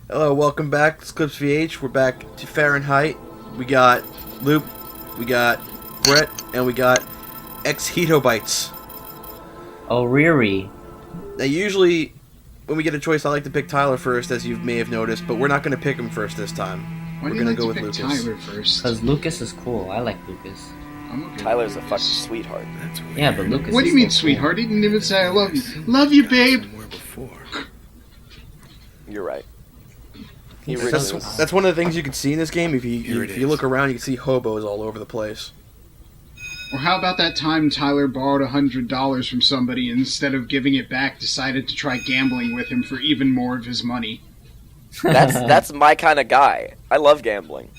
Hello, welcome back. It's clipsvh. We're back to Fahrenheit. We got Luke, we got Brett, and we got xHitoBitez. Oh, Riri. Now, usually, when we get a choice, I like to pick Tyler first, as you may have noticed, but we're not going to pick him first this time. Why We're do you going like to go to with pick Lucas. Tyler first? Because Lucas is cool. I like Lucas. I'm okay Tyler's with a Lucas. fucking sweetheart. That's weird. Yeah, but Lucas What do is you mean, so sweetheart? He didn't even say I love you. Love you, babe. Somewhere before. You're right. He That's, really is. that's one of the things you can see in this game. If Here it you is. look around, you can see hobos all over the place. Or how about that time Tyler borrowed $100 from somebody and instead of giving it back, decided to try gambling with him for even more of his money? cool. That's my kind of guy. I love gambling.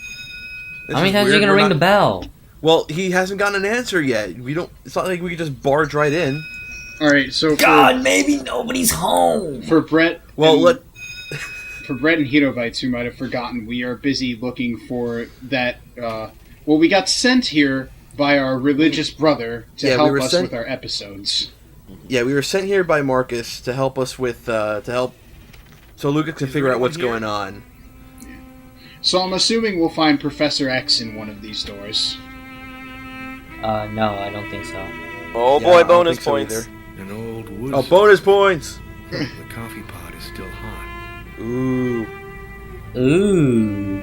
This How many is times are weird. you gonna We're ring not- the bell? Well, he hasn't gotten an answer yet. We don't. It's not like we could just barge right in. Alright, so Maybe nobody's home. for Brett... Well, and, For Brett and xHitoBitez, who might have forgotten, we are busy looking for that... we got sent here by our religious brother to Yeah, we help were us sent- with our episodes. Yeah, we were sent here by Marcus to help us with so Lucas can Is figure there out what's anyone here? going on. So I'm assuming we'll find Professor X in one of these doors. No, I don't think so. Oh Yeah, boy, I don't bonus think so points. either. An old wood. Oh, bonus points! The coffee pot is still hot. Ooh. Ooh.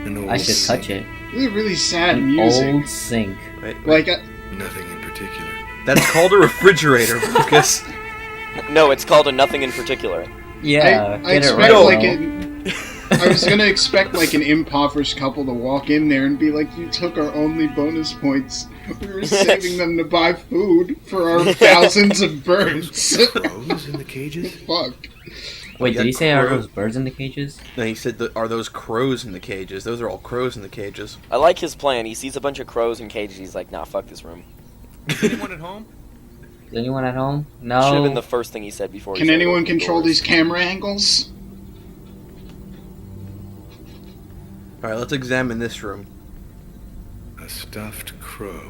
An old I should touch it. Really sad An music. old sink. Wait, Like, Nothing in particular. that's called a refrigerator, Lucas. No, it's called a nothing in particular. Yeah, I get it expect right. like Will. I was gonna expect like an impoverished couple to walk in there and be like, "You took our only bonus points. We were saving them to buy food for our thousands of birds." Crows in the cages? Fuck. Wait, Yeah, did he say are crow. those birds in the cages? No, he said, are those crows in the cages? Those are all crows in the cages. I like his plan. He sees a bunch of crows in cages. He's like, nah, fuck this room. Is anyone at home? Is anyone at home? Should have been No. the first thing he said before. Can anyone control these camera angles? Alright, let's examine this room. A stuffed crow.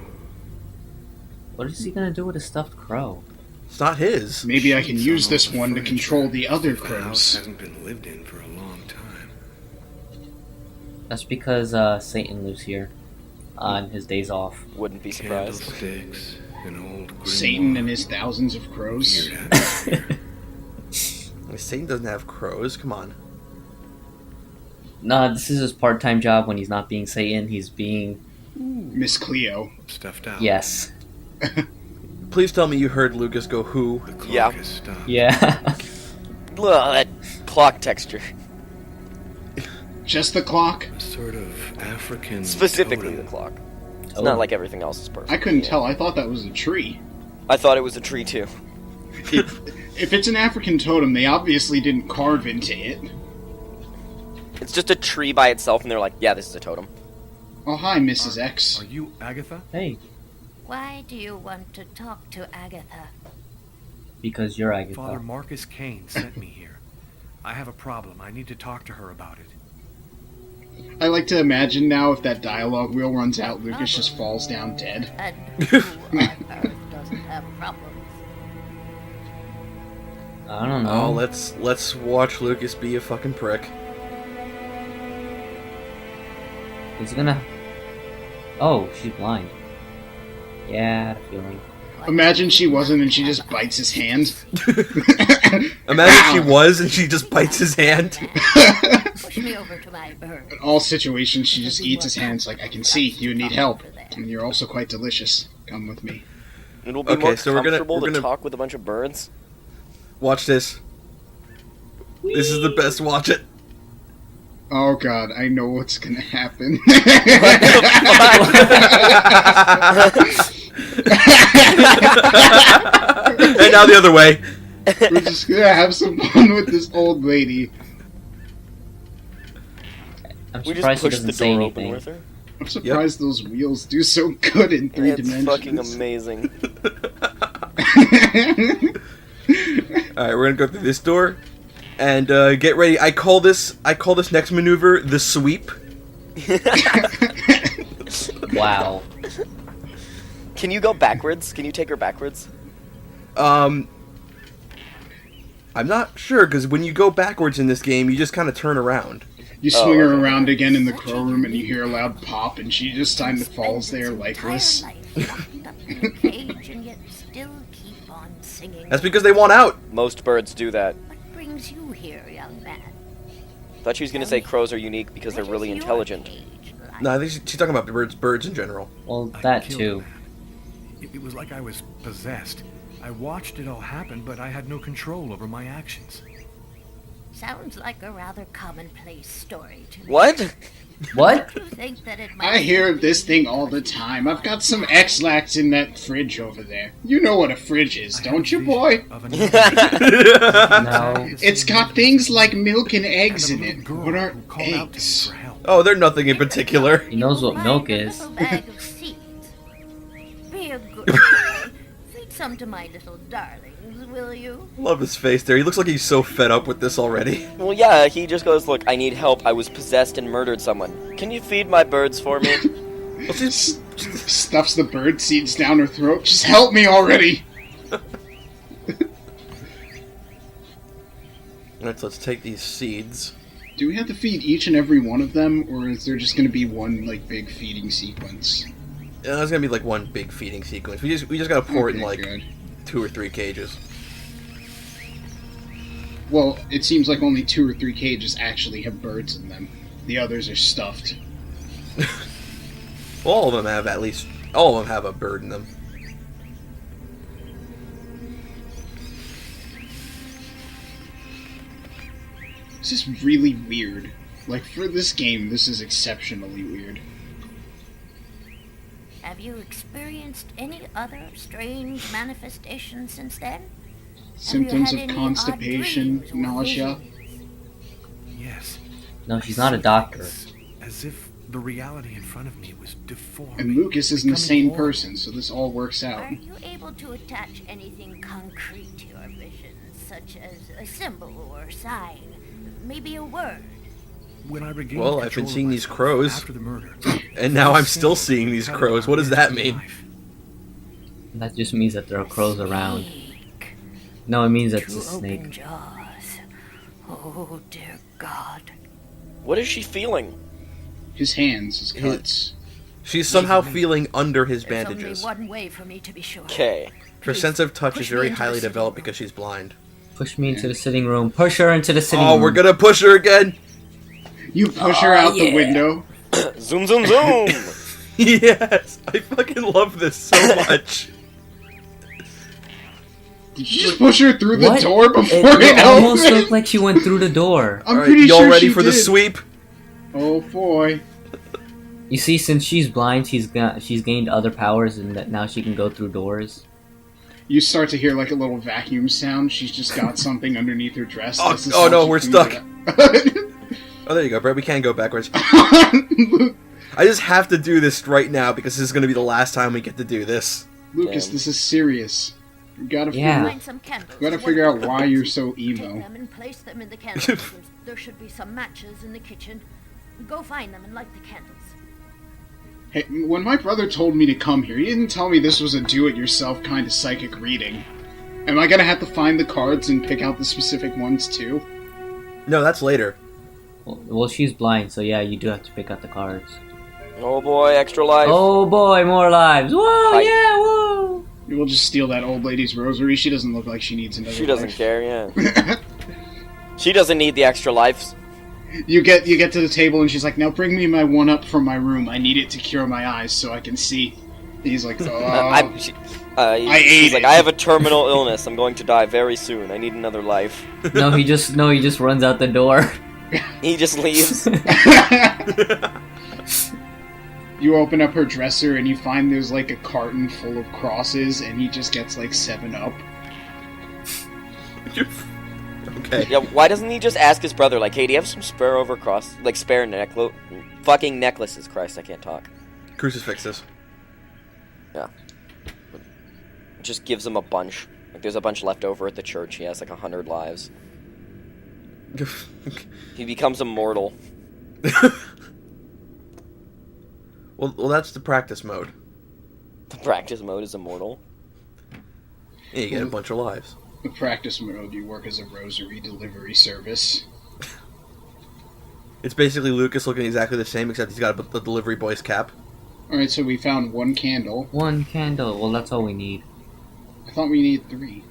What is he gonna do with a stuffed crow? It's not his. Maybe I can Sheets use on this all the one to furniture. control the other The house crows. hasn't been lived in for a long time. That's because Satan lives here on his days off. Wouldn't be surprised. Candlesticks, an old grimoire, Satan and his thousands of crows. weird atmosphere. Satan doesn't have crows. Come on. Nah, this is his part-time job when he's not being Satan. He's being Miss Cleo. Stuffed out. yes, Please tell me you heard Lucas go who. The clock Yeah. has stopped. yeah. Ugh, that clock texture. Just the clock? A sort of African Specifically the totem. clock. It's Oh. not like everything else is perfect. I couldn't tell. I thought that was a tree. I thought it was a tree too. If it's an African totem, they obviously didn't carve into it. It's just a tree by itself, and they're like, yeah, this is a totem. Oh, hi, Mrs. X. Are you Agatha? Hey, Why do you want to talk to Agatha? because you're Father Agatha. Marcus Kane sent me here. I have a problem. I need to talk to her about it. I like to imagine now if that dialogue wheel runs out, Lucas just falls down dead. And who on earth doesn't have problems? I don't Oh, know. let's watch Lucas be a fucking prick. He's gonna. Oh, she's blind. Yeah, I had a feeling. Imagine she wasn't and she just bites his hand. Imagine she was and she just bites his hand. Push me over to my bird. In all situations, she just eats his hand. It's like, I can see you need help. And you're also quite delicious. Come with me. It'll be Okay, more so we're gonna- comfortable we're to gonna- talk with a bunch of birds. Watch this. This is the best. Watch it. Oh god, I know what's gonna happen. And now the other way. We're just gonna have some fun with this old lady. I'm We just surprised he pushed the doesn't say door open anything. with her. I'm surprised those wheels do so good in three It's dimensions. fucking amazing. Alright, we're gonna go through this door. And get ready. I call this next maneuver the sweep. Wow. Can you go backwards? Can you take her backwards? I'm not sure, because when you go backwards in this game, you just kind of turn around. You swing her around again in the crow room, and you hear a loud pop, and she just kind of falls there lifeless. That's because they want out. Most birds do that. What brings you here, young man? Thought she was gonna say crows are unique because they're really intelligent. No, I think she's talking about birds in general. Well, I that killed too. the man. It was like I was possessed. I watched it all happen, but I had no control over my actions. Sounds like a rather commonplace story to me. What? What? You think that it might I hear of this thing all the time. I've got some X-Lax in that fridge over there. You know what a fridge is, I don't had you, a boy? vision of another No. It's got things like milk and and eggs a in little it. girl What are who called out to me eggs? for help. Oh, they're nothing in particular. He knows what Find milk a is. little bag of seeds. Be a good boy. Feed some to my little darlings, will you? Love his face there. He looks like he's so fed up with this already. Well, yeah, he just goes, look, I need help. I was possessed and murdered someone. Can you feed my birds for me? Well, she's... Stuffs the bird seeds down her throat. Just help me already! Alright, so let's take these seeds. Do we have to feed each and every one of them, or is there just going to be one, like, big feeding sequence? Yeah, there's gonna be like one big feeding sequence. We just gotta pour it in like good. 2 or 3 cages. Well, it seems like only 2 or 3 cages actually have birds in them. The others are stuffed. All of them have all of them have a bird in them. This is really weird. Like, for this game, this is exceptionally weird. Have you experienced any other strange manifestations since then? Symptoms Have you of had any constipation, odd dreams or nausea. visions? Yes. No, she's not a doctor. It's as if the reality in front of me was deformed. And Lucas isn't the becoming same horrible. person, so this all works out. Are you able to attach anything concrete to your visions, such as a symbol or sign, maybe a word? When I regained Well, I've control been of seeing these myself crows. after the murder, And now I'm still seeing these crows. What does that mean? That just means that there are crows around. Snake. No, it means it's Two a snake. open jaws. Oh dear God. What is she feeling? His hands, his cuts. She's somehow feeling under his There's bandages. only one way for me to be sure. Okay. Her sense of touch Push is me very into the highly sitting developed room. because she's blind. Push me into the sitting room. Push her into the sitting Oh, room. we're gonna push her again! You push her out the window. Zoom, zoom, zoom! Yes! I fucking love this so much. Did you just push her through the What? door before It it almost opened? looked like she went through the door. I'm Alright, pretty y'all sure ready she for the did. sweep? Oh boy. You see, since she's blind, she's gained other powers, and that now she can go through doors. You start to hear like a little vacuum sound. She's just got something underneath her dress. Oh, This is oh how no, she we're can stuck. do that. Oh, there you go, Brett. We can go backwards. I just have to do this right now because this is going to be the last time we get to do this. Lucas, Damn. this is serious. You gotta Yeah. figure, Find some candles. gotta One figure of out the why boxes. you're so Take emo. them and place them in the candle holders. There should be some matches in the kitchen. Go find them and light the candles. Hey, when my brother told me to come here, he didn't tell me this was a do-it-yourself kind of psychic reading. Am I gonna have to find the cards and pick out the specific ones too? No, that's later. Well, she's blind, so yeah, you do have to pick out the cards. Oh boy, extra life. Oh boy, more lives! Whoa, Hi. yeah, whoa! We'll just steal that old lady's rosary. She doesn't look like she needs another She doesn't life. care, yeah. She doesn't need the extra lives. You get to the table and she's like, "Now bring me my one-up from my room. I need it to cure my eyes so I can see." He's like, "Oh." She's ate like, it. I have a terminal illness. I'm going to die very soon. I need another life. No, he just runs out the door. He just leaves. You open up her dresser and you find there's like a carton full of crosses, and he just gets like 7-Up. Okay. Yeah, why doesn't he just ask his brother, like, hey, do you have some spare fucking necklaces? Christ, I can't talk. Crucifixes. Yeah. Just gives him a bunch. Like, there's a bunch left over at the church. He has like 100 lives. He becomes immortal. Well, that's the practice mode. The practice mode is immortal. Yeah, you get a bunch of lives. The practice mode, you work as a rosary delivery service. It's basically Lucas looking exactly the same, except he's got the delivery boy's cap. Alright, so we found 1 candle. 1 candle. Well, that's all we need. I thought we needed 3.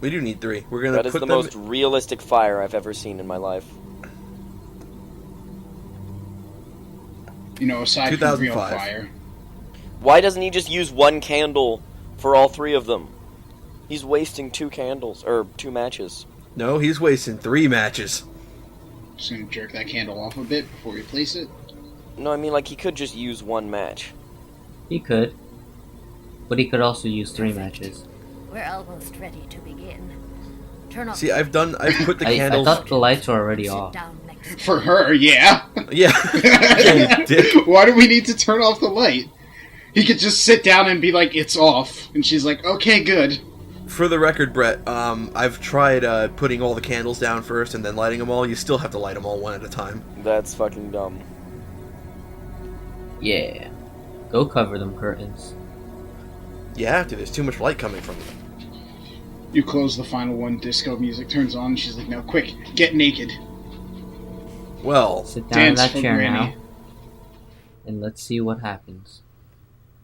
We do need 3. We're gonna That is put the them... most realistic fire I've ever seen in my life. You know, aside from real 2005. fire. Why doesn't he just use 1 candle for all 3 of them? He's wasting 2 candles, or 2 matches. No, he's wasting 3 matches. Just gonna jerk that candle off a bit before we place it. No, I mean, like, he could just use 1 match. He could. But he could also use 3 matches. We're almost ready to begin. Turn off. See, I've put the I candles... thought the lights were already Sit off. down next to For her, yeah. Yeah. Yeah, you dick. Why do we need to turn off the light? He could just sit down and be like, it's off. And she's like, okay, good. For the record, Brett, I've tried putting all the candles down first and then lighting them all. You still have to light them all one at a time. That's fucking dumb. Yeah. Go cover them curtains. You have to. There's too much light coming from them. You close the final one, disco music turns on, and she's like, no, quick, get naked. Well, Sit down in Dance that for chair Granny. now. And let's see what happens.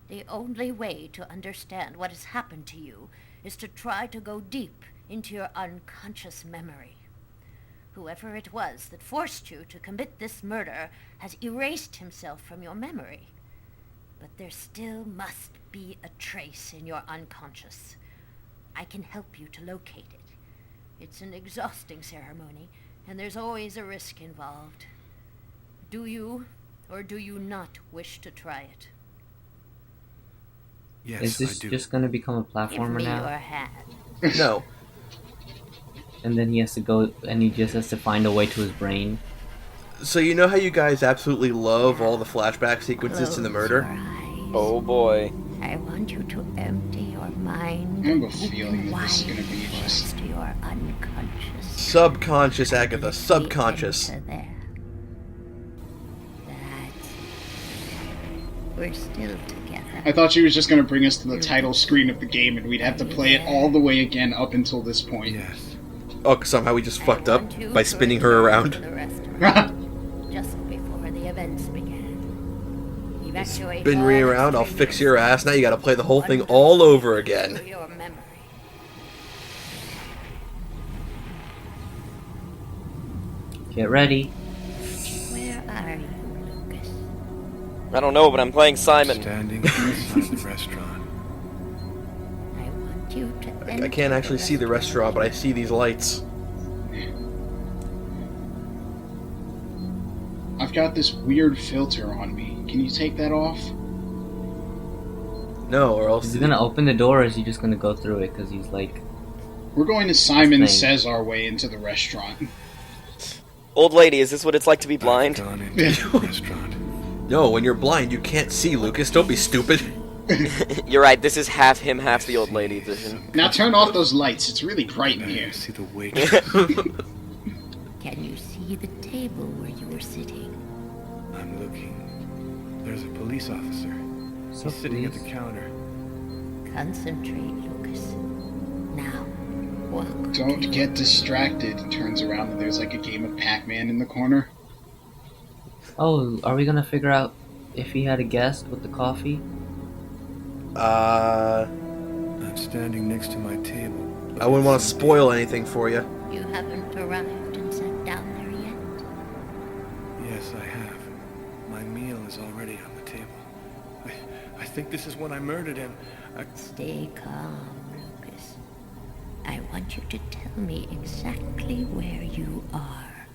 The only way to understand what has happened to you is to try to go deep into your unconscious memory. Whoever it was that forced you to commit this murder has erased himself from your memory. But there still must be a trace in your unconscious. I can help you to locate it. It's an exhausting ceremony, and there's always a risk involved. Do you, or do you not wish to try it? Yes, Is this I do. just gonna become a Give platformer me now? your hand. no. And then he has to go, and he just has to find a way to his brain. So you know how you guys absolutely love all the flashback sequences to the Close murder? your eyes. Oh boy. I want you to empty your mind. I have a and feeling that this is open gonna be wide just- to your unconscious. Subconscious, Agatha. Subconscious. Enter there. That's it. We're still together. I thought she was just gonna bring us to the title screen of the game, and we'd have to play it all the way again up until this point. Yes. Oh, 'cause somehow we just I fucked up want you by to spinning her return to around. the restaurant just before the events began. Evacuate Spin all me around, I'll fix your extraneous ass. Now you gotta play the whole thing all over again. to your memory. Get ready. Where are you, Lucas? I don't know, but I'm playing Simon. Standing outside the restaurant. I want you to I enter can't actually see the restaurant, but I see these lights. I've got this weird filter on me. Can you take that off? No, or else... Is he gonna open the door, or is he just gonna go through it? Because he's like... We're going to Simon Thing. Says our way into the restaurant. Old lady, is this what it's like to be blind? I've gone into the restaurant. No, when you're blind, you can't see, Lucas. Don't be stupid. You're right, this is half him, half the old lady edition. Now turn off those lights. It's really bright in I here. see the waitress. Can you see the table where you were sitting? I'm looking. There's a police officer. So He's sitting at please. the counter. Concentrate, Lucas. Now, walk. Don't to get distracted. Turns around and there's like a game of Pac-Man in the corner. Oh, are we gonna figure out if he had a guest with the coffee? I'm standing next to my table. I wouldn't want to spoil anything for you. You haven't arrived and sat down there yet. Yes, I have. My meal is already on the table. I think this is when I murdered him. Stay calm, Lucas. I want you to tell me exactly where you are.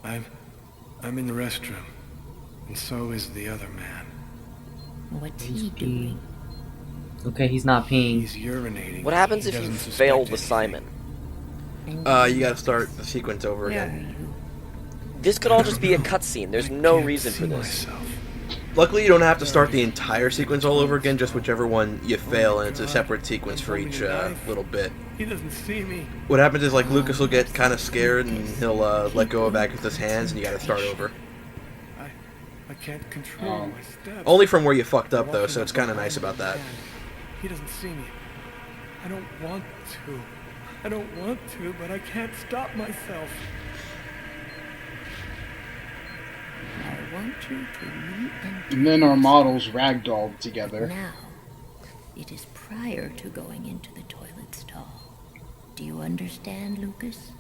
I'm in the restroom. And so is the other man. What's He's he doing? Okay, he's not peeing. He's urinating. What happens He if you doesn't suspect fail the anything. Simon? And You gotta start the sequence over where are again. you? This could all just be a cutscene. There's no Can't reason see for this. myself. Luckily, you don't have to start the entire sequence all over again, just whichever one you fail, and it's a separate sequence for each little bit. He doesn't see me. What happens is, like, Lucas will get kind of scared, and he'll let go of Agatha's hands, and you gotta start over. I can't control my steps. Only from where you fucked up, though, so it's kind of nice about that. He doesn't see me. I don't want to. I don't want to, but I can't stop myself. I want you to re-enter. And then our models ragdolled together. Now, it is prior to going into the toilet stall. Do you understand, Lucas?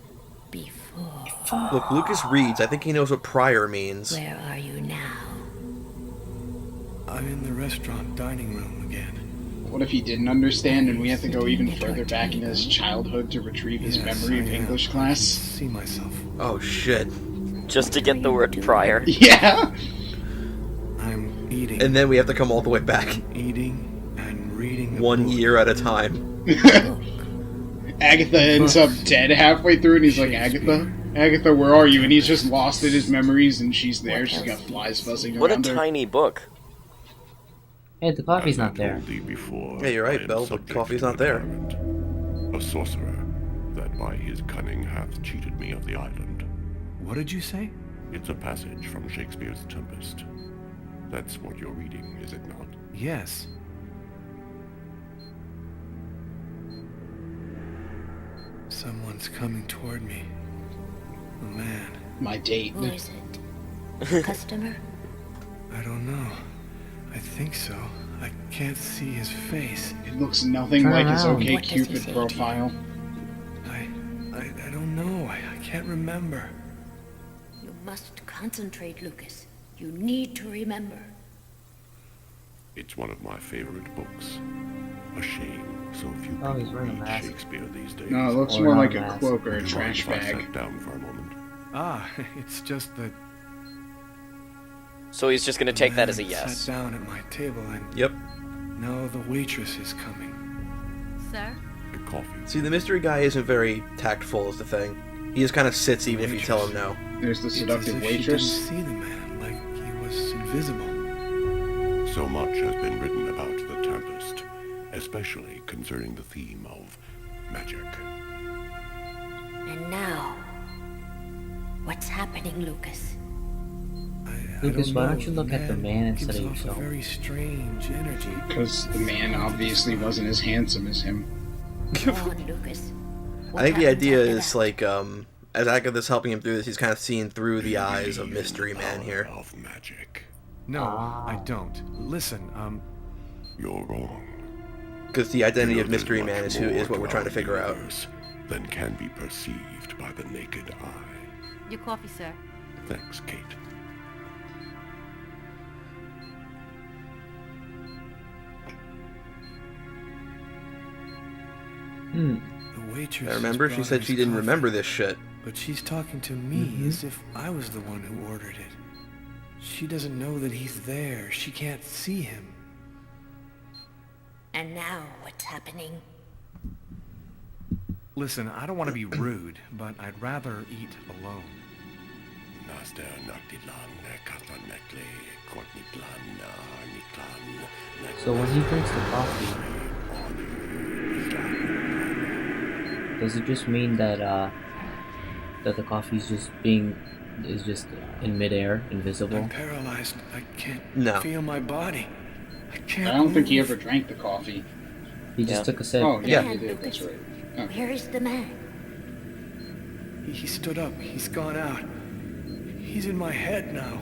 Before. Look, Lucas reads. I think he knows what prior means. Where are you now? I'm in the restaurant dining room again. What if he didn't understand and we have to go even further back in his childhood to retrieve his memory of English I class? can see myself. Oh, shit. Just to get the word prior. Yeah! I'm eating. And then we have to come all the way back. Eating and reading a 1 book. year at a time. Agatha ends up dead halfway through and he's like, Agatha? Agatha, where are you? And he's just lost in his memories and she's there. She's got flies buzzing What a around her. tiny book. Hey, the coffee's not there. Yeah, you're right, Bill, but coffee's not there. A sorcerer, that by his cunning hath cheated me of the island. What did you say? It's a passage from Shakespeare's Tempest. That's what you're reading, is it not? Yes. Someone's coming toward me. A man. My date. Who is it? A customer? I don't know. I think so. I can't see his face. It looks nothing Turn like his around. OK What does he Cupid say to profile. I don't know. I can't remember. You must concentrate, Lucas. You need to remember. It's one of my favorite books. A shame so few Oh, he's people wearing a read mask. Shakespeare these days. No, it looks Or more not like a a mask. cloak or a Mind trash if I bag. sat down for a moment? Ah, it's just that. So he's just gonna take that as a man yes. Sat down at my table and Yep. now the waitress is coming. Sir? The coffee. See, the mystery guy isn't very tactful is the thing. He just kind of sits even if you tell him no. There's the It's as seductive if waitress. She didn't see the man, like he was invisible. So much has been written about the Tempest, especially concerning the theme of magic. And now, what's happening, Lucas? I Lucas, don't why know, don't you look at the man instead gives of off yourself? A very strange energy. Because the man obviously wasn't as handsome as him. Go on, Lucas. What I think the happens idea after is that? like, as Agatha's helping him through this, he's kind of seeing through the eyes of Mystery Man here. Of magic. No, Ah. I don't. Listen, You're wrong. Because the identity You of know, there's Mystery Man much is more what to we're trying to our figure out. universe than can be perceived by the naked eye. Your coffee, sir. Thanks, Kate. the waitress. I remember has she brought said us she didn't coffee, remember this shit. But she's talking to me as if I was the one who ordered it. She doesn't know that he's there. She can't see him. And now, what's happening? Listen, I don't want to be rude, but I'd rather eat alone. So when he drinks the coffee, does it just mean that that the coffee's just in midair, invisible? I'm paralyzed. I can't No. feel my body. I can't. I don't think he move. ever drank the coffee. He just Yeah. took a sip. Oh, yeah, Yeah. he did. That's right. Oh. Where is the man? He stood up. He's gone out. He's in my head now.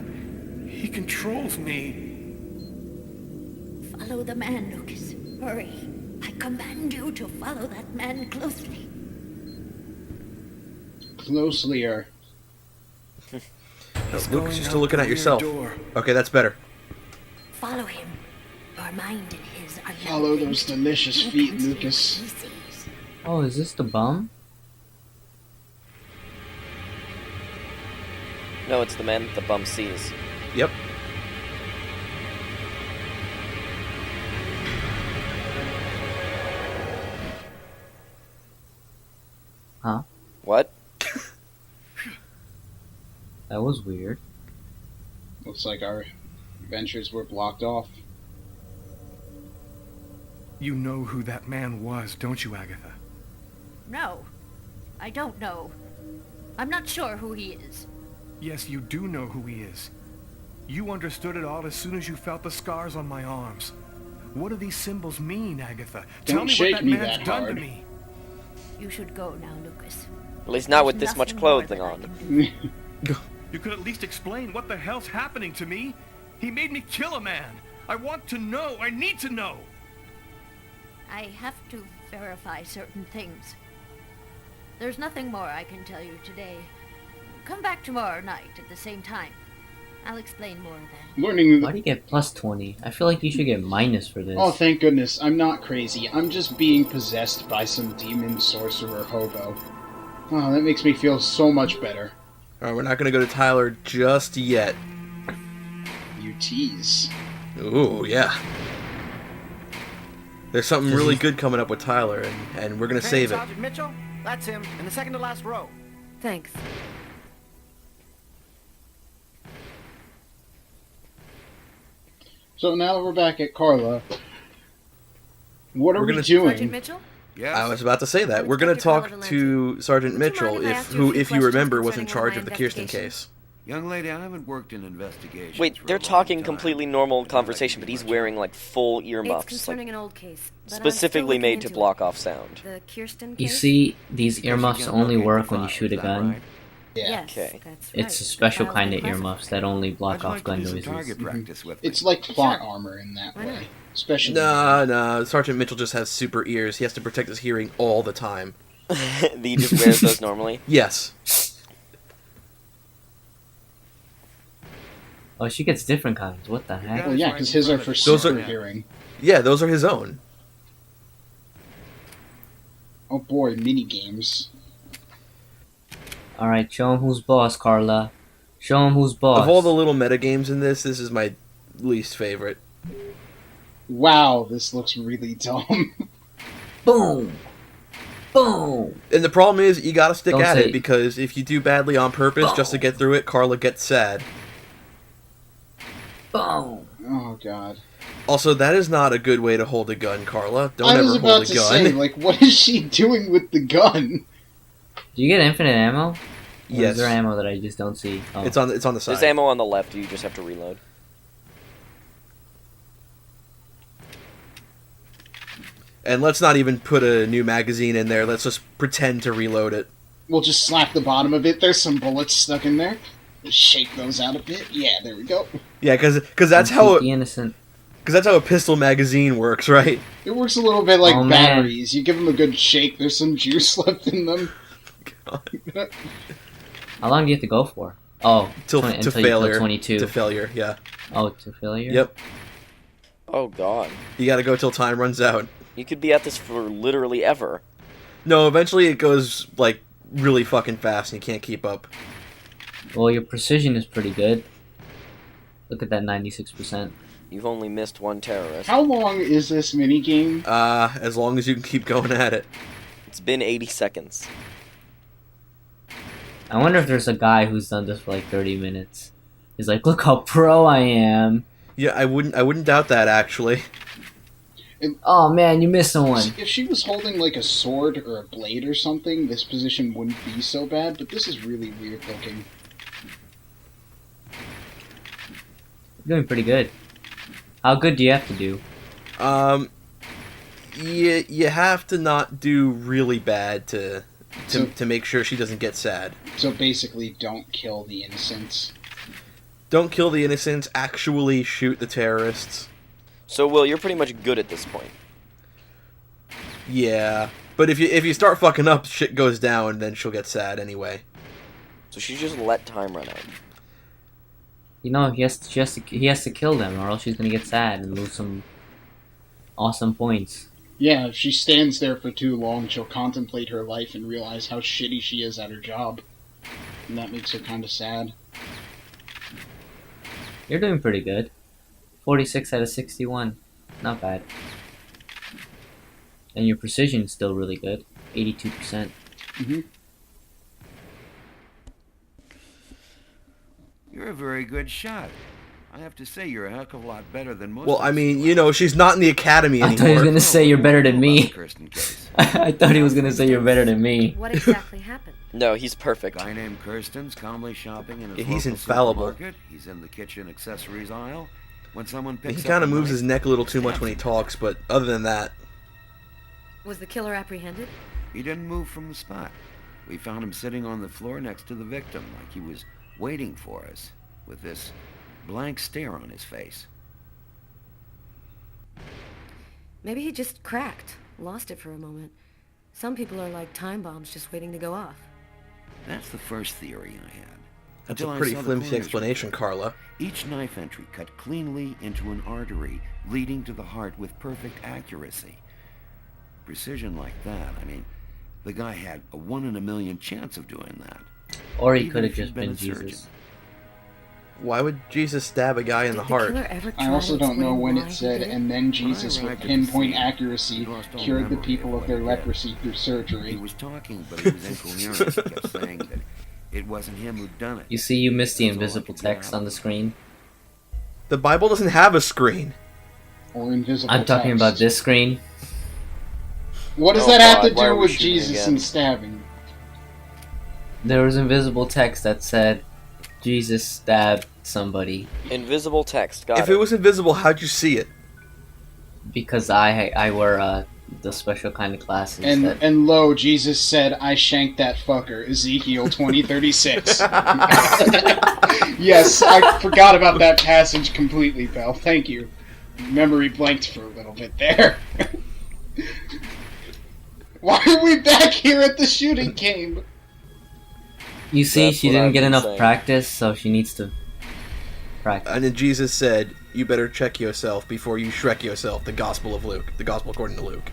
He controls me. Follow the man, Lucas. Hurry. I command you to follow that man closely. Closelier. No, He's Lucas, going you're out still looking the at rear yourself. door. Okay, that's better. Follow him. Your mind and his are now Follow those linked. delicious You feet, can see Lucas. what he sees. Oh, is this the bum? No, it's the man that the bum sees. Yep. Huh? What? That was weird. Looks like our adventures were blocked off. You know who that man was, don't you, Agatha? No, I don't know. I'm not sure who he is. Yes, you do know who he is. You understood it all as soon as you felt the scars on my arms. What do these symbols mean, Agatha? Don't Tell me shake what that me man's that done hard. to me. You should go now, Lucas. At least not with There's this much nothing more clothing that I on. can do. You could at least explain what the hell's happening to me. He made me kill a man. I want to know. I need to know. I have to verify certain things. There's nothing more I can tell you today. Come back tomorrow night at the same time. I'll explain more then. Learning. Why do you get plus 20? I feel like you should get minus for this. Oh, thank goodness. I'm not crazy. I'm just being possessed by some demon sorcerer hobo. Oh, that makes me feel so much better. Alright, we're not going to go to Tyler just yet. You tease. Ooh, yeah. There's something really good coming up with Tyler, and we're going to save it. Sergeant Mitchell? That's him, in the second to last row. Thanks. So now that we're back at Carla, what are we Sergeant doing? Mitchell? Yes. I was about to say that. We're going to talk to Sergeant Mitchell, if you remember, was in charge of the Kirsten case. Young lady, I haven't worked in investigations. Wait, for they're a long talking time. completely normal conversation, but he's wearing like full It's earmuffs, concerning like an old case. But I'm specifically still made looking to into block it. off sound. The Kirsten case? You see, these Because you earmuffs can't only locate work the when you file, shoot a is that gun. right? Yeah. Yes, Okay. that's right. It's a special The kind file's of been earmuffs classified. that only block I'd off like to gun do some noises. target practice with me. It's like plot Sure. armor in that Why way. not? Especially. Nah, Sergeant Mitchell just has super ears. He has to protect his hearing all the time. He just wears those normally. Yes. Oh, she gets different kinds. What the heck? Well, yeah, because his are for Those are- super hearing. Yeah, those are his own. Oh boy, mini games. Alright, show him who's boss, Carla. Show him who's boss. Of all the little meta games in this is my least favorite. Wow, this looks really dumb. Boom! Boom! And the problem is, you gotta stick Don't at say- it, because if you do badly on purpose just to get through it, Carla gets sad. Boom! Oh god. Also, that is not a good way to hold a gun, Carla. Don't I was ever about hold a to gun. say, like, what is she doing with the gun? Do you get infinite ammo? Or Yes. is there ammo that I just don't see? Oh. It's on the side. There's ammo on the left, you just have to reload. And let's not even put a new magazine in there. Let's just pretend to reload it. We'll just slap the bottom of it. There's some bullets stuck in there. Just shake those out a bit. Yeah, there we go. Yeah, because that's Keep how the innocent. a pistol magazine works, right? It works a little bit like Oh, man. batteries. You give them a good shake, there's some juice left in them. How long do you have to go for? Oh, To until you kill failure. 22. To failure, yeah. Oh, to failure? Yep. Oh god. You gotta go till time runs out. You could be at this for literally ever. No, eventually it goes, like, really fucking fast and you can't keep up. Well, your precision is pretty good. Look at that 96%. You've only missed one terrorist. How long is this minigame? As long as you can keep going at it. It's been 80 seconds. I wonder if there's a guy who's done this for like 30 minutes. He's like, look how pro I am. Yeah, I wouldn't doubt that, actually. Oh man, you missed one. If she was holding like a sword or a blade or something, this position wouldn't be so bad, but this is really weird looking. You're doing pretty good. How good do you have to do? You have to not do really bad to make sure she doesn't get sad. So basically, don't kill the innocents. Don't kill the innocents, actually shoot the terrorists. So, Will, you're pretty much good at this point. Yeah. But if you start fucking up, shit goes down, then she'll get sad anyway. So she just let time run out. You know, he has to kill them, or else she's gonna get sad and lose some awesome points. Yeah, if she stands there for too long, she'll contemplate her life and realize how shitty she is at her job. And that makes her kind of sad. You're doing pretty good. 46 out of 61. Not bad. And your precision is still really good. 82%. Mm-hmm. You're a very good shot. I have to say, you're a heck of a lot better than most. Well, of I us mean, do. you know, she's not in the academy I thought he was anymore. gonna say you're better than me. Kirsten case. I thought he was gonna say you're better than me. What exactly happened? No, he's perfect. Guy named Kirsten's calmly shopping in his Yeah, he's local infallible. supermarket. He's in the kitchen accessories aisle. When someone He picks kind up of a moves knife, his neck a little too much when he talks, but other than that, Was the killer apprehended? he didn't move from the spot. We found him sitting on the floor next to the victim, like he was waiting for us, with this blank stare on his face. Maybe he just cracked, lost it for a moment. Some people are like time bombs just waiting to go off. That's the first theory I had. that's Until a I pretty saw the flimsy coroner's explanation, report. Carla. Each knife entry cut cleanly into an artery, leading to the heart with perfect accuracy. Precision like that, I mean, the guy had a 1 in a million chance of doing that. Or he Even could have if he'd just been been a surgeon. Jesus. Why would Jesus stab a guy in Did the the heart? killer ever I try also to don't know explain when why it he said, did it? and then Jesus, with arrived at the pinpoint scene, accuracy, he lost all cured the memory people of of their what he did. leprosy through He surgery. was talking, but he was incoherent. He kept saying that it wasn't him who'd done it. You see, you missed the That's all I invisible could get text out on of the him. screen. The Bible doesn't have a screen. Or invisible I'm talking text. about this screen. What does Oh that have God, to why do are we with shooting Jesus again? and stabbing? There was invisible text that said Jesus stabbed somebody Invisible text. Got If it was invisible, how'd you see it? because I wear the special kind of glasses And that and lo, Jesus said, "I shanked that fucker." Ezekiel 20:36. Yes, I forgot about that passage completely, pal. Thank you. Memory blanked for a little bit there. Why are we back here at the shooting game? you see That's she what didn't I've get been enough saying. practice, so she needs to practice. And then Jesus said, "You better check yourself before you Shrek yourself." The Gospel of Luke. The Gospel according to Luke.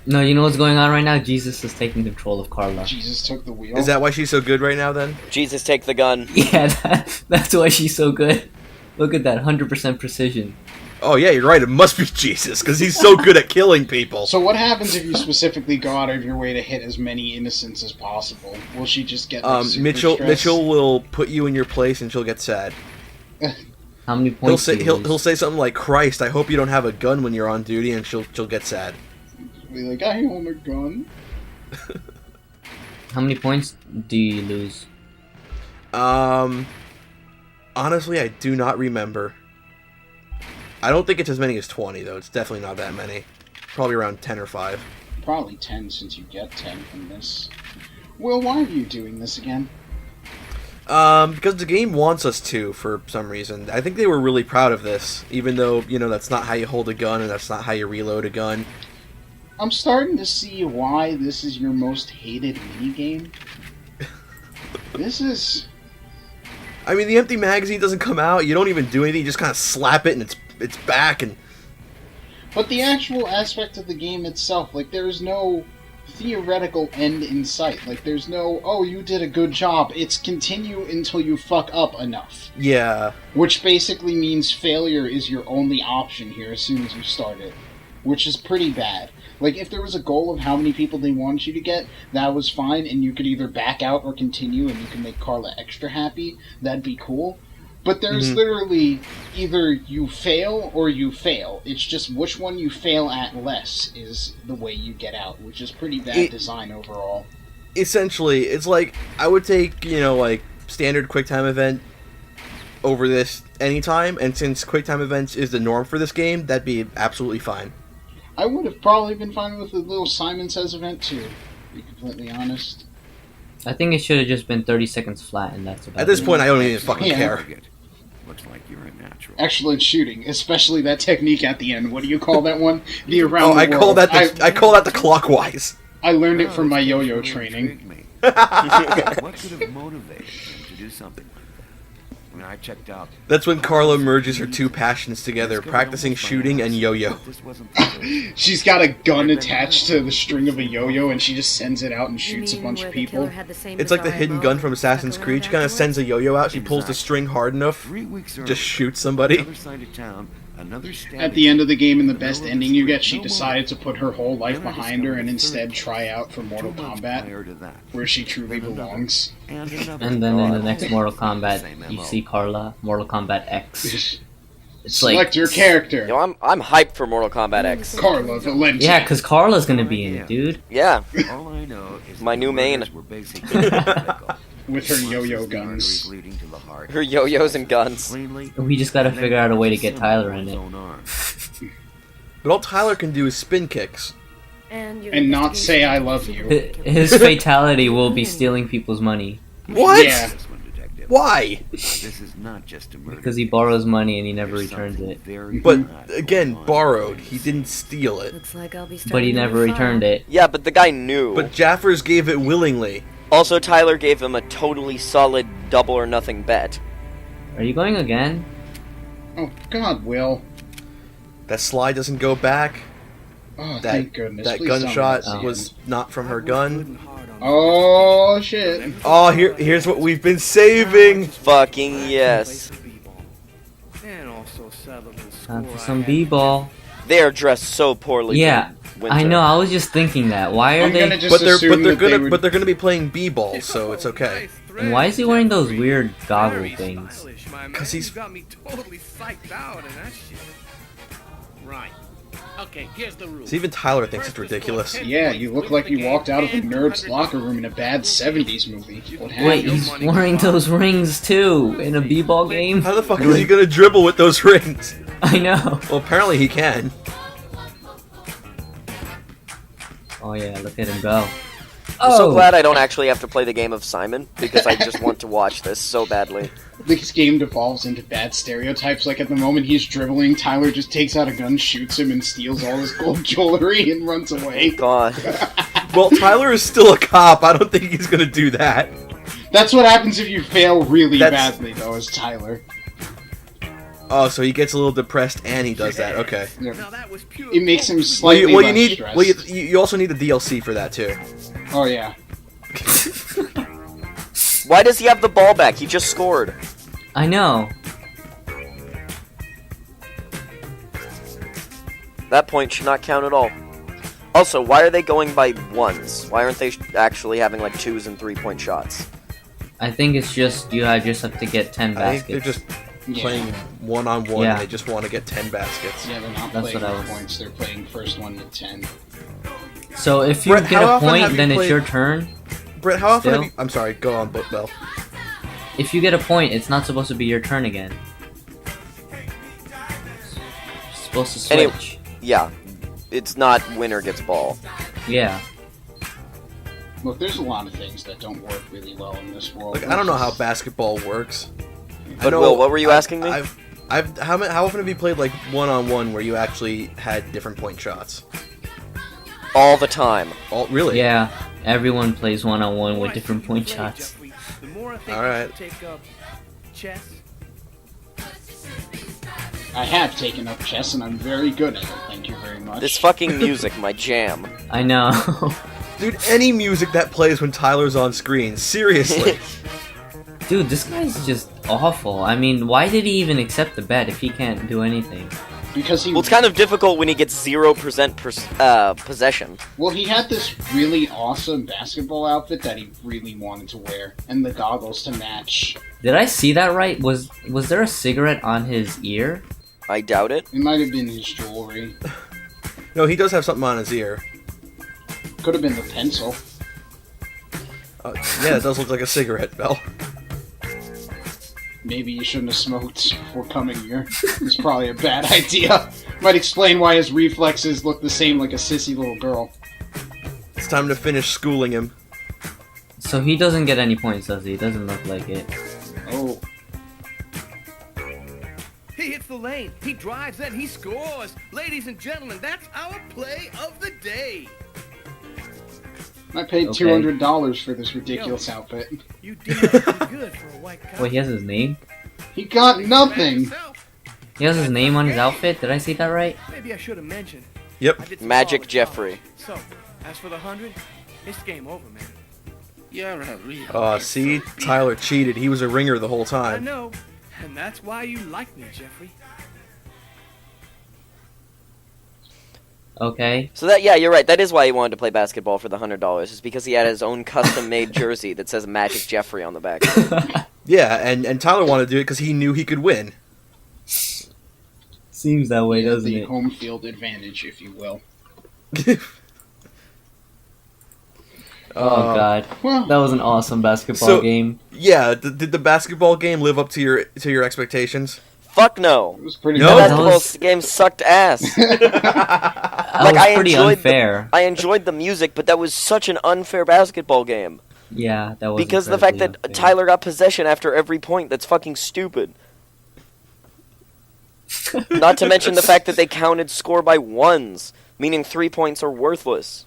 No, you know what's going on right now? Jesus is taking control of Carla. Jesus took the wheel. Is that why she's so good right now? Then Jesus, take the gun. Yeah, that's why she's so good. Look at that, 100% precision. Oh yeah, you're right. It must be Jesus because he's so good at killing people. So what happens if you specifically go out of your way to hit as many innocents as possible? Will she just get like, super stressed? Mitchell will put you in your place and she'll get sad. How many He'll points say do you lose? he'll say something like, "Christ, I hope you don't have a gun when you're on duty," and she'll get sad. Be like, I own a gun. How many points do you lose? Honestly, I do not remember. I don't think it's as many as 20 though. It's definitely not that many. Probably around 10 or 5. Probably 10 since you get 10 from this. Will, why are you doing this again? Because the game wants us to, for some reason. I think they were really proud of this, even though, you know, that's not how you hold a gun and that's not how you reload a gun. I'm starting to see why this is your most hated minigame. This is... I mean, the empty magazine doesn't come out, you don't even do anything, you just kind of slap it and it's back, and... But the actual aspect of the game itself, like, there's no theoretical end in sight. Like, there's no, oh, you did a good job. It's continue until you fuck up enough. Yeah. Which basically means failure is your only option here as soon as you start it. Which is pretty bad. Like, if there was a goal of how many people they wanted you to get, that was fine, and you could either back out or continue, and you can make Carla extra happy, that'd be cool. But there's literally either you fail or you fail. It's just which one you fail at less is the way you get out, which is pretty bad design overall. Essentially, it's like, I would take, you know, like, standard QuickTime event over this anytime, and since QuickTime events is the norm for this game, that'd be absolutely fine. I would have probably been fine with the little Simon Says event too, to be completely honest. I think it should have just been 30 seconds flat, and that's about At this it. point, I don't even fucking care. Looks like you're a natural. Excellent shooting, especially that technique at the end. What do you call that one? The around the I world. call that I call that the clockwise. I learned it from my yo-yo training. What could have motivated him to do something like that? I mean, I checked out. That's when Carla merges her two passions together, practicing shooting and yo-yo. She's got a gun attached to the string of a yo-yo, and she just sends it out and shoots a bunch of people. It's like the hidden gun from Assassin's Creed. She kind of sends a yo-yo out, she pulls the string hard enough, just shoots somebody. At the end of the game, in the best ending you get, she decided to put her whole life behind her and instead try out for Mortal Kombat, where she truly belongs. And then in the next Mortal Kombat, you see Carla, Mortal Kombat X. It's Select your character. Yo, I'm hyped for Mortal Kombat X. Carla, the legend. Yeah, because Carla's gonna be in it, dude. Yeah. All I know is My new main. Were basically with her yo-yo guns. Leading to the heart. Her yo-yos and guns. Cleanly, We just gotta figure out a way to get symbol Tyler on in his it. own arm. But all Tyler can do is spin kicks. And not say I love you. His fatality will be stealing people's money. What? Yeah. This one, Detective. Why? This is not just a murder. Because he borrows money and he never There's returns something it. very But odd again, going on. borrowed. He didn't steal it. Looks like I'll be starting But he a new never file. returned it. Yeah, but the guy knew. But Jaffers gave it willingly. Also, Tyler gave him a totally solid double or nothing bet. Are you going again? Oh, God, Will. That slide doesn't go back. Oh, That thank goodness. that Please tell me gunshot that's the was end. not from her gun. Oh, shit. Oh, here's what we've been saving. Fucking yes. And also Sutherland's Time score for I some had. b-ball. They are dressed so poorly. Yeah, for winter. I know. I was just thinking that. Why are I'm gonna they? just But they're assume that they would... gonna be playing b-ball, so it's okay. And why is he wearing those weird goggle things? 'Cause he's- You got me totally psyched out and that shit. Right. Okay, here's the rule. So even Tyler thinks it's ridiculous. Yeah, you look like you walked out of a nerd's locker room in a bad 70s movie. What Wait, happened? he's wearing those rings too in a b-ball game? How the fuck is he gonna dribble with those rings? I know. Well, apparently he can. Oh yeah, look at him go. I'm Oh, so glad I don't actually have to play the game of Simon, because I just want to watch this so badly. This game devolves into bad stereotypes. Like, at the moment he's dribbling, Tyler just takes out a gun, shoots him, and steals all his gold jewelry and runs away. God. Well, Tyler is still a cop. I don't think he's gonna do that. That's what happens if you fail really That's- badly, though, as Tyler. Oh, so he gets a little depressed and he does that. Okay. Yeah. Now that was pure It makes him bullshit. slightly you less need. stressed. Well, you also need the DLC for that too. Oh, yeah. Why does he have the ball back? He just scored. I know. That point should not count at all. Also, why are they going by ones? Why aren't they actually having like 2s and 3-point shots? I think it's just you just have to get 10 I think they're baskets. just playing one-on-one. Yeah. And they just want to get 10 baskets. Yeah, they're not That's playing what I with was- points. They're playing first 1 to 10. So if you Brett, get how a often have point, you then it's played- your turn. Brett, how often Still? have you... I'm sorry, go on, Bell. If you get a point, it's not supposed to be your turn again. It's supposed to switch. Anyway- Yeah. It's not winner gets ball. Yeah. Look, there's a lot of things that don't work really well in this world. Like, I don't know how basketball works. I But know- Will, what were you asking me? How often have you played, like, one-on-one where you actually had different point shots? All the time. Really? Yeah. Everyone plays one-on-one The more with I different see point you play, shots. Jeffrey, the more I think All you right. should take up chess. I have taken up chess, and I'm very good at it. Thank you very much. This fucking music, my jam. I know. Dude, any music that plays when Tyler's on screen. Seriously. Dude, this guy's just awful. I mean, why did he even accept the bet if he can't do anything? Because he... Well, it's kind of difficult when he gets 0% possession. Well, he had this really awesome basketball outfit that he really wanted to wear, and the goggles to match. Did I see that right? Was there a cigarette on his ear? I doubt it. It might have been his jewelry. No, he does have something on his ear. Could have been the pencil. Yeah, it does look like a cigarette, Bell. Maybe you shouldn't have smoked before coming here. It's probably a bad idea. Might explain why his reflexes look the same like a sissy little girl. It's time to finish schooling him. So he doesn't get any points, does he? Doesn't look like it. Oh. He hits the lane, he drives, and he scores. Ladies and gentlemen, that's our play of the day. I paid Okay. $200 for this ridiculous outfit. You did pretty good for a white cop. Wait, he has his name? He got nothing. He has his name on his outfit? Did I see that right? Maybe I should have mentioned. Yep. I did some Magic college Jeffrey. college. So, as for the 100, it's game over, man. You're a real. See? Tyler cheated. He was a ringer the whole I time. know, and that's why you like me, Jeffrey. Okay. So that, yeah, you're right. That is why he wanted to play basketball for the $100. Is because he had his own custom-made jersey that says Magic Jeffrey on the back. Yeah, and Tyler wanted to do it because he knew he could win. Seems that way, doesn't The it? home field advantage, if you will. Oh god, Well, that was an awesome basketball So- game. Yeah, did the basketball game live up to your expectations? Fuck no. it was pretty No? The bad. That basketball was- game sucked ass. That Like, was I pretty enjoyed unfair. I enjoyed the music, but that was such an unfair basketball game. Yeah, that was Because of the fact that incredibly unfair. Tyler got possession after every point, that's fucking stupid. Not to mention the fact that they counted score by ones, meaning 3 points are worthless.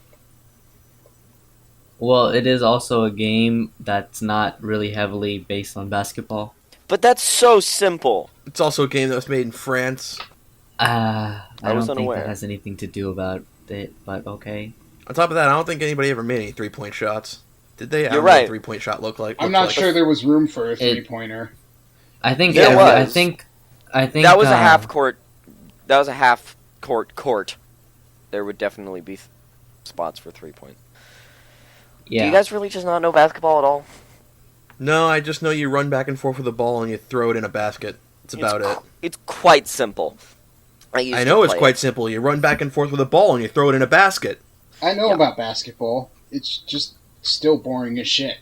Well, it is also a game that's not really heavily based on basketball. But that's so simple. It's also a game that was made in France. I was don't think unaware. that has anything to do about it, but okay. On top of that, I don't think anybody ever made any 3-point shots. Did they? I don't You're know what right. a 3-point shot looked like. I'm not sure there was room for a three-pointer. I think There was. I think That was a half court. That was a half court. There would definitely be spots for 3-point. Yeah. Do you guys really just not know basketball at all? No, I just know you run back and forth with the ball and you throw it in a basket. That's about it. It's quite simple. I know it's quite simple. You run back and forth with a ball and you throw it in a basket. I know about basketball. It's just still boring as shit.